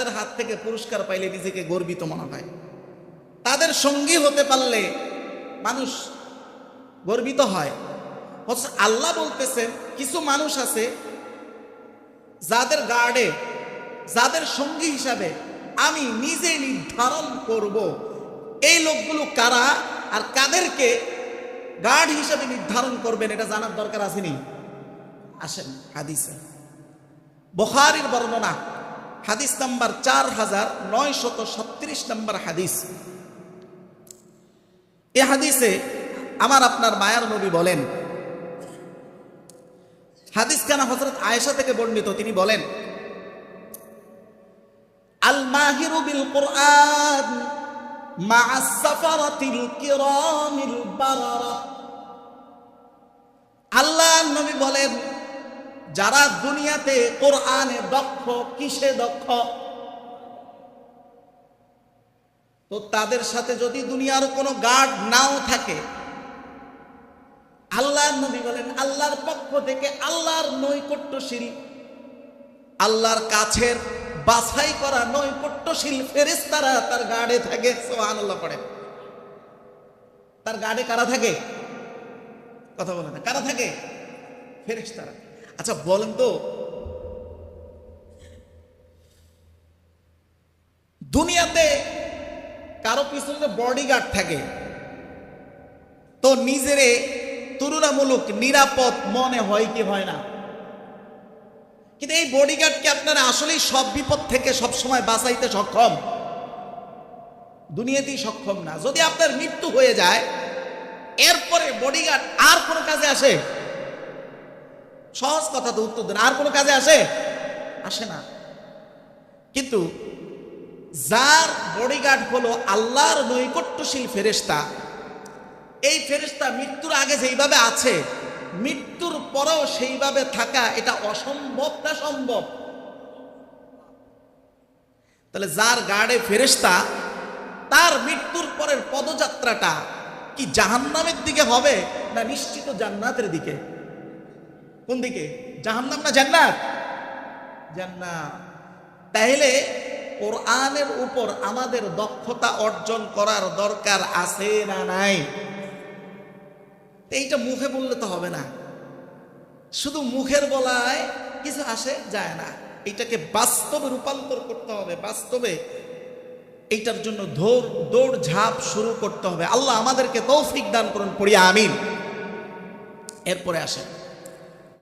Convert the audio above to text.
তাদের হাত থেকে পুরস্কার পাইলে নিজেকে গর্বিত মনে হয়। তাদের সঙ্গী হতে পারলে মানুষ গর্বিত হয়। অথচ আল্লাহ বলতেছেন কিছু মানুষ আছে যাদের গার্ডে, যাদের সঙ্গী হিসাবে আমি নিজে নির্ধারণ করব এই লোকগুলো কারা আর কাদেরকে গার্ড হিসাবে নির্ধারণ করবেন, এটা জানার দরকার আসেনি? আসেন হাদিসে, বুখারীর বর্ণনা, হাদিস নাম্বার 4936 নম্বর হাদিস। এই হাদিসে আমার আপনার মায়ার নবী বলেন, হাদিস খানা হযরত আয়েশা থেকে বর্ণিত, তিনি বলেন আল মাহিরু বিল কুরআন মা'আস সাফারাতিল কিরামিল বারারা। আল্লাহর নবী বলেন যারা দুনিয়াতে কোরআনে দক্ষ, কিসে দক্ষ? তো তাদের সাথে যদি দুনিয়ার কোনো গার্ড নাও থাকে, আল্লাহর নবী বলেন আল্লাহর পক্ষ থেকে আল্লাহর নৈকট্যশীল, আল্লাহর কাছের বাছাই করা নৈকট্যশীল ফেরেশতারা তার গার্ডে থাকে। সুবহানাল্লাহ পড়ে। তার গার্ডে কারা থাকে? কথা বলে না, কারা থাকে? ফেরেশতারা। আচ্ছা বলেন তো, দুনিয়াতে কারো পিছনে বডিগার্ড থাকে তো নিজেরে তুলনামূলক নিরাপদ মনে হয় কি হয় না? কিন্তু এই বডিগার্ডকে আপনারা আসলেই সব বিপদ থেকে সবসময় বাঁচাইতে সক্ষম? দুনিয়াতেই সক্ষম না। যদি আপনার মৃত্যু হয়ে যায় এরপরে বডিগার্ড আর কোনো কাজে আসে? সহজ কথা তো উত্তর দেন, আর কোনো কাজে আসে? আসে না। কিন্তু যার বডিগার্ড হলো আল্লাহর নৈকট্যশীল ফেরেশতা, এই ফেরেশতা মৃত্যুর আগে যেইভাবে আছে মৃত্যুর পরেও সেইভাবে থাকা, এটা অসম্ভব না সম্ভব? তাহলে যার গার্ডে ফেরেশতা, তার মৃত্যুর পরের পদযাত্রাটা কি জাহান্নামের দিকে হবে না নিশ্চিত জান্নাতের দিকে? কোন দিকে? জাহান্নাম না জান্নাত? জান্নাত। তাহলে কোরআনের উপর আমাদের দক্ষতা অর্জন করার দরকার আছে না নাই? এইটা মুখে বললে তো হবে না, শুধু মুখের বলায় কিছু আসে যায় না। এইটাকে বাস্তবে রূপান্তর করতে হবে, বাস্তবে এইটার জন্য দৌড় ঝাঁপ শুরু করতে হবে। আল্লাহ আমাদেরকে তৌফিক দান করুন, পড়ি আমিন। এরপরে আসেন